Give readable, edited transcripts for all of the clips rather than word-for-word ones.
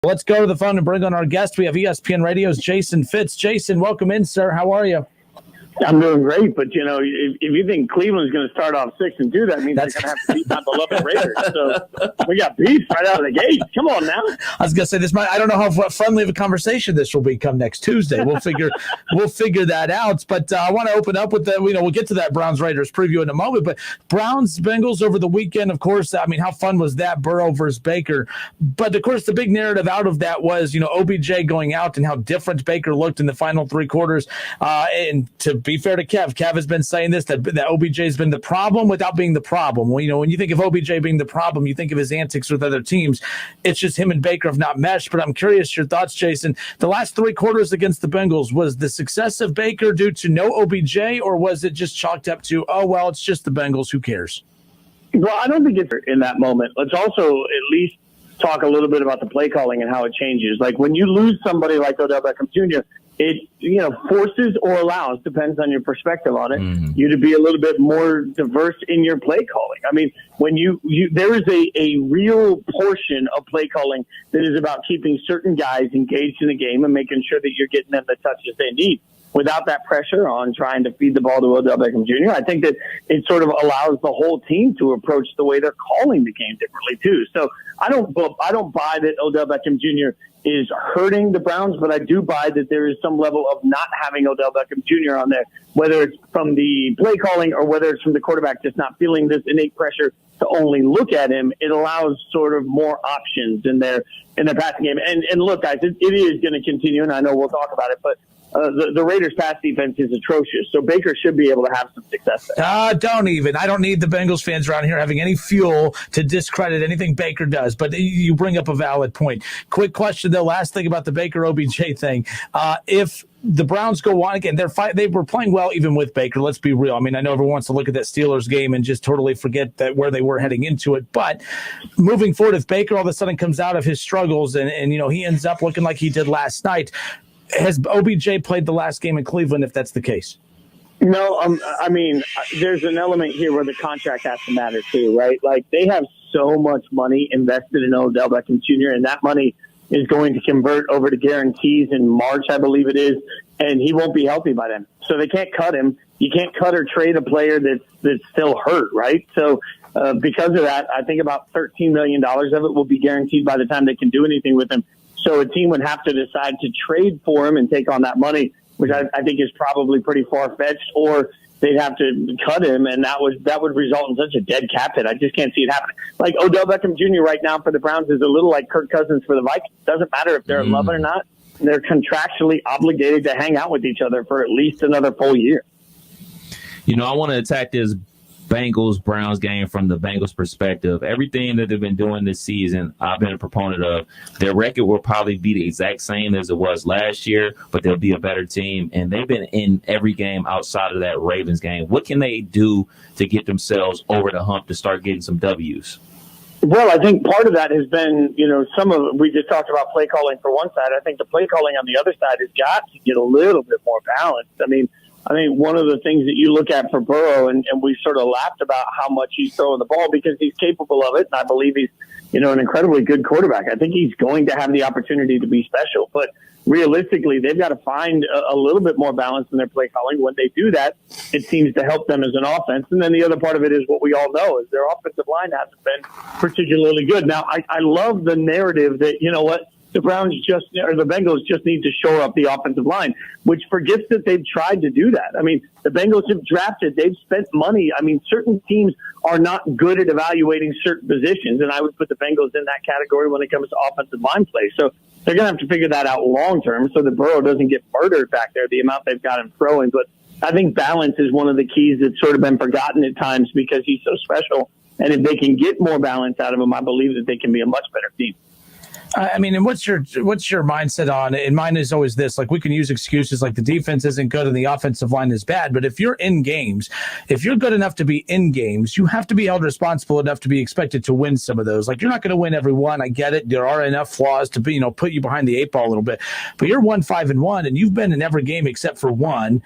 Let's go to the phone and bring on our guest. We have ESPN Radio's Jason Fitz. Jason, welcome in, sir. How are you? I'm doing great, but if you think Cleveland's going to start off 6-2, that means they're going to have to beat my beloved Raiders. So we got beef right out of the gate. Come on now. I was going to say this. I don't know how friendly of a conversation this will be come next Tuesday. We'll figure that out. But I want to open up with that. We'll get to that Browns Raiders preview in a moment. But Browns Bengals over the weekend, of course. I mean, how fun was that? Burrow versus Baker. But of course, the big narrative out of that was OBJ going out and how different Baker looked in the final three quarters. And to be fair to Kev has been saying this, that OBJ has been the problem without being the problem. When you think of OBJ being the problem, you think of his antics with other teams. It's just him and Baker have not meshed. But I'm curious your thoughts, Jason. The last three quarters against the Bengals, was the success of Baker due to no OBJ, or was it just chalked up to, oh, well, it's just the Bengals, who cares? Well, I don't think it's in that moment. Let's also at least talk a little bit about the play calling and how it changes. Like when you lose somebody like Odell Beckham Jr., it forces or allows, depends on your perspective on it, you to be a little bit more diverse in your play calling. I mean, when there is a real portion of play calling that is about keeping certain guys engaged in the game and making sure that you're getting them the touches they need without that pressure on trying to feed the ball to Odell Beckham Jr. I think that it sort of allows the whole team to approach the way they're calling the game differently too. So I don't buy that Odell Beckham Jr. is hurting the Browns, but I do buy that there is some level of not having Odell Beckham Jr. on there, whether it's from the play calling or whether it's from the quarterback just not feeling this innate pressure to only look at him. It allows sort of more options in their passing game. And look, guys, it is going to continue, and I know we'll talk about it, but the Raiders' pass defense is atrocious, so Baker should be able to have some success there. I don't need the Bengals fans around here having any fuel to discredit anything Baker does, but you bring up a valid point. Quick question, though, last thing about the Baker-OBJ thing. If the Browns go on again, they were playing well even with Baker, let's be real. I mean, I know everyone wants to look at that Steelers game and just totally forget that where they were heading into it, but moving forward, if Baker all of a sudden comes out of his struggles and he ends up looking like he did last night, has OBJ played the last game in Cleveland, if that's the case? No, I mean, there's an element here where the contract has to matter too, right? Like, they have so much money invested in Odell Beckham Jr., and that money is going to convert over to guarantees in March, I believe it is, and he won't be healthy by then. So they can't cut him. You can't cut or trade a player that's still hurt, right? So because of that, I think about $13 million of it will be guaranteed by the time they can do anything with him. So a team would have to decide to trade for him and take on that money, which I think is probably pretty far-fetched, or they'd have to cut him, and that would result in such a dead cap hit. I just can't see it happening. Like Odell Beckham Jr. right now for the Browns is a little like Kirk Cousins for the Vikings. Doesn't matter if they're in love or not. They're contractually obligated to hang out with each other for at least another full year. I want to attack this Bengals-Browns game from the Bengals perspective. Everything that they've been doing this season, I've been a proponent of. Their record will probably be the exact same as it was last year, but they'll be a better team. And they've been in every game outside of that Ravens game. What can they do to get themselves over the hump to start getting some W's? Well, I think part of that has been, we just talked about play calling for one side. I think the play calling on the other side has got to get a little bit more balanced. I think one of the things that you look at for Burrow, and we sort of laughed about how much he's throwing the ball because he's capable of it, and I believe he's, an incredibly good quarterback. I think he's going to have the opportunity to be special. But realistically, they've got to find a little bit more balance in their play calling. When they do that, it seems to help them as an offense. And then the other part of it is what we all know is their offensive line hasn't been particularly good. Now, I love the narrative that, the Bengals just need to shore up the offensive line, which forgets that they've tried to do that. I mean, the Bengals have drafted, they've spent money. I mean, certain teams are not good at evaluating certain positions, and I would put the Bengals in that category when it comes to offensive line play. So they're going to have to figure that out long term so that Burrow doesn't get murdered back there, the amount they've got him throwing. But I think balance is one of the keys that's sort of been forgotten at times because he's so special. And if they can get more balance out of him, I believe that they can be a much better team. And what's your mindset on it? And mine is always this: like, we can use excuses like the defense isn't good and the offensive line is bad, but if you're in games, if you're good enough to be in games, you have to be held responsible enough to be expected to win some of those. Like, you're not going to win every one. I get it. There are enough flaws to be, put you behind the eight ball a little bit, but you're 1-5-1 and you've been in every game except for one.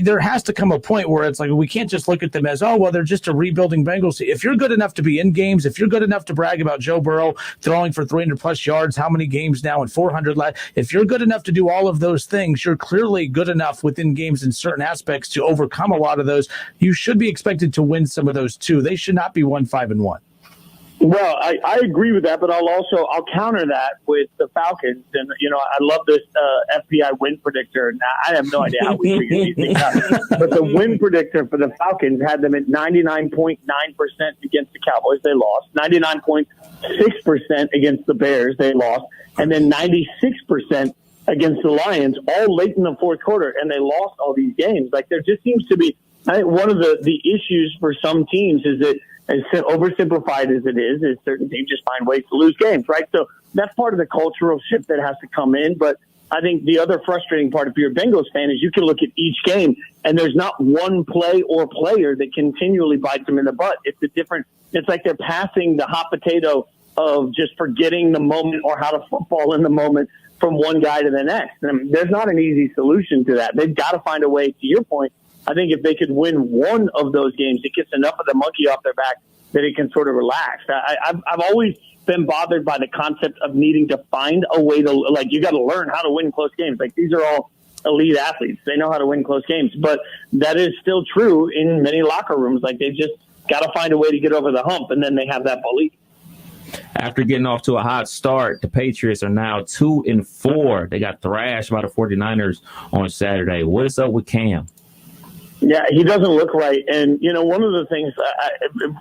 There has to come a point where it's like, we can't just look at them as, oh, well, they're just a rebuilding Bengals. If you're good enough to be in games, if you're good enough to brag about Joe Burrow throwing for 300 plus yards, how many games now, and 400. If you're good enough to do all of those things, you're clearly good enough within games in certain aspects to overcome a lot of those. You should be expected to win some of those too. They should not be 1-5-1. Well, I agree with that, but I'll counter that with the Falcons. And, I love this FBI win predictor. Now, I have no idea how we figure these things out. But the win predictor for the Falcons had them at 99.9% against the Cowboys. They lost. 99.6% against the Bears. They lost. And then 96% against the Lions, all late in the fourth quarter. And they lost all these games. Like, there just seems to be, I think one of the issues for some teams is that, as oversimplified as it is certain teams just find ways to lose games, right? So that's part of the cultural shift that has to come in. But I think the other frustrating part, if you're a Bengals fan, is you can look at each game and there's not one play or player that continually bites them in the butt. It's like they're passing the hot potato of just forgetting the moment or how to football in the moment from one guy to the next. And there's not an easy solution to that. They've got to find a way, to your point. I think if they could win one of those games, it gets enough of the monkey off their back that it can sort of relax. I've always been bothered by the concept of needing to find a way to, like, you got to learn how to win close games. Like, these are all elite athletes. They know how to win close games. But that is still true in many locker rooms. Like, they just got to find a way to get over the hump, and then they have that belief. After getting off to a hot start, the Patriots are now 2-4. They got thrashed by the 49ers on Saturday. What is up with Cam? Yeah, he doesn't look right. And, one of the things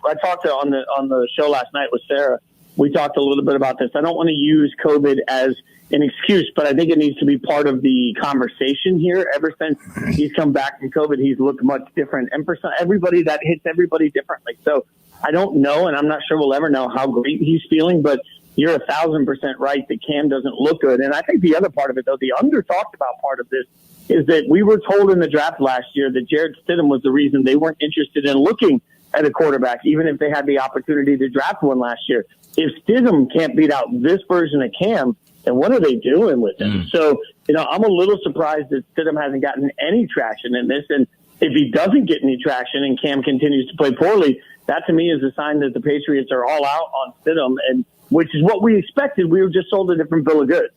I talked to on the show last night with Sarah, we talked a little bit about this. I don't want to use COVID as an excuse, but I think it needs to be part of the conversation here. Ever since he's come back from COVID, he's looked much different. And for everybody, that hits everybody differently. So I don't know, and I'm not sure we'll ever know how great he's feeling, but you're 1,000% right that Cam doesn't look good. And I think the other part of it, though, the under-talked about part of this, is that we were told in the draft last year that Jarrett Stidham was the reason they weren't interested in looking at a quarterback, even if they had the opportunity to draft one last year. If Stidham can't beat out this version of Cam, then what are they doing with him? So, I'm a little surprised that Stidham hasn't gotten any traction in this. And if he doesn't get any traction and Cam continues to play poorly, that to me is a sign that the Patriots are all out on Stidham, and which is what we expected. We were just sold a different bill of goods.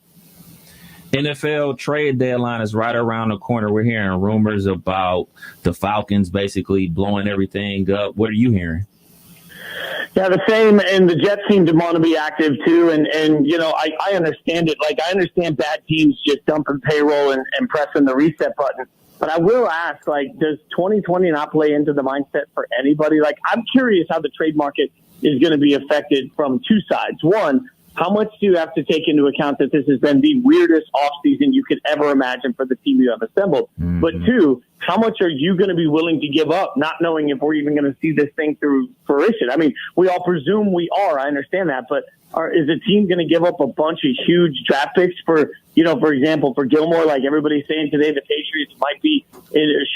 NFL trade deadline is right around the corner. We're hearing rumors about the Falcons basically blowing everything up. What are you hearing? Yeah, the same. And the Jets seem to want to be active too. And I understand it. Like, I understand bad teams just dumping payroll and pressing the reset button. But I will ask, does 2020 not play into the mindset for anybody? Like, I'm curious how the trade market is going to be affected from two sides. One, how much do you have to take into account that this has been the weirdest offseason you could ever imagine for the team you have assembled? Mm-hmm. But two, how much are you going to be willing to give up, not knowing if we're even going to see this thing through fruition? I mean, we all presume we are. I understand that. But is the team going to give up a bunch of huge draft picks for example, for Gilmore, like everybody's saying today, the Patriots might be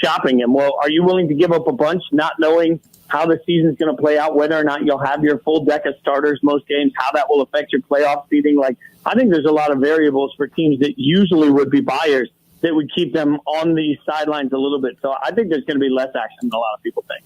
shopping him. Well, are you willing to give up a bunch, not knowing how the season's going to play out, whether or not you'll have your full deck of starters most games, how that will affect your playoff seeding? Like, I think there's a lot of variables for teams that usually would be buyers that would keep them on the sidelines a little bit. So I think there's going to be less action than a lot of people think.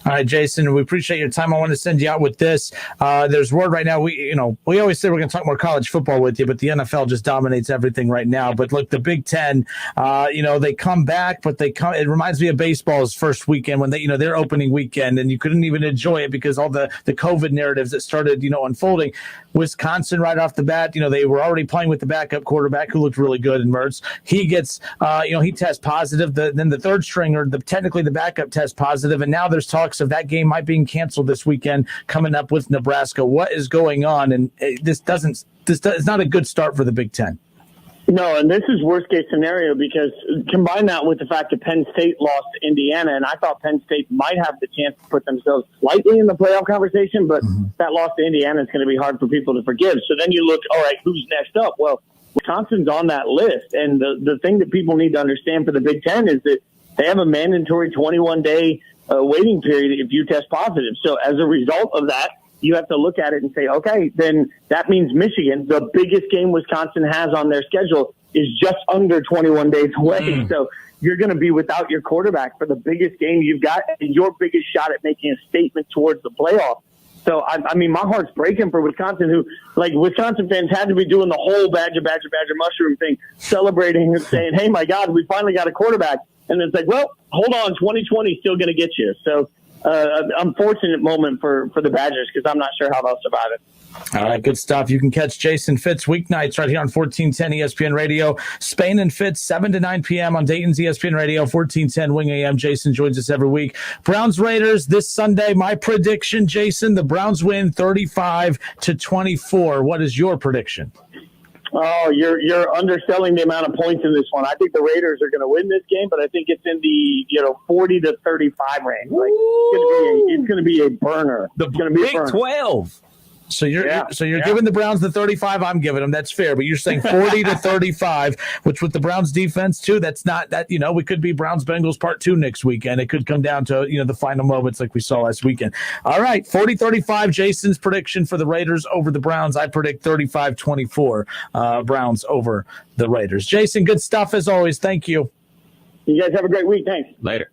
All right, Jason, we appreciate your time. I want to send you out with this. There's word right now. We always say we're going to talk more college football with you, but the NFL just dominates everything right now. But look, the Big Ten, they come back, but it reminds me of baseball's first weekend when their opening weekend, and you couldn't even enjoy it because all the COVID narratives that started, unfolding. Wisconsin right off the bat, they were already playing with the backup quarterback who looked really good in Mertz. He gets, he tests positive. Then the third stringer, technically the backup tests positive, and now there's talks of that game might be canceled this weekend coming up with Nebraska. What is going on? And this is not a good start for the Big Ten. No, and this is worst case scenario because combine that with the fact that Penn State lost to Indiana, and I thought Penn State might have the chance to put themselves slightly in the playoff conversation, but that loss to Indiana is going to be hard for people to forgive. So then you look, all right, who's next up? Well, Wisconsin's on that list, and the thing that people need to understand for the Big Ten is that they have a mandatory 21-day waiting period if you test positive. So as a result of that, you have to look at it and say, okay, then that means Michigan, the biggest game Wisconsin has on their schedule, is just under 21 days away. So you're going to be without your quarterback for the biggest game you've got and your biggest shot at making a statement towards the playoff. So, I mean, my heart's breaking for Wisconsin, who, like, Wisconsin fans had to be doing the whole Badger mushroom thing, celebrating and saying, hey, my God, we finally got a quarterback. And it's like, well, hold on, 2020 is still going to get you. So, unfortunate moment for the Badgers because I'm not sure how they'll survive it. All right, good stuff. You can catch Jason Fitz weeknights right here on 1410 ESPN Radio. Spain and Fitz, 7 to 9 p.m. on Dayton's ESPN Radio, 1410 Wing AM. Jason joins us every week. Browns Raiders this Sunday. My prediction, Jason, the Browns win 35-24. What is your prediction? Oh, you're underselling the amount of points in this one. I think the Raiders are going to win this game, but I think it's in the 40 to 35 range. Like it's going to be a burner. The it's going to be Big a burner. 12. So you're giving the Browns the 35. I'm giving them. That's fair. But you're saying 40 to 35, which with the Browns defense too, that's not that, we could be Browns Bengals part 2 next weekend. It could come down to, the final moments like we saw last weekend. All right. 40-35. Jason's prediction for the Raiders over the Browns. I predict 35-24 Browns over the Raiders. Jason, good stuff as always. Thank you. You guys have a great week. Thanks. Later.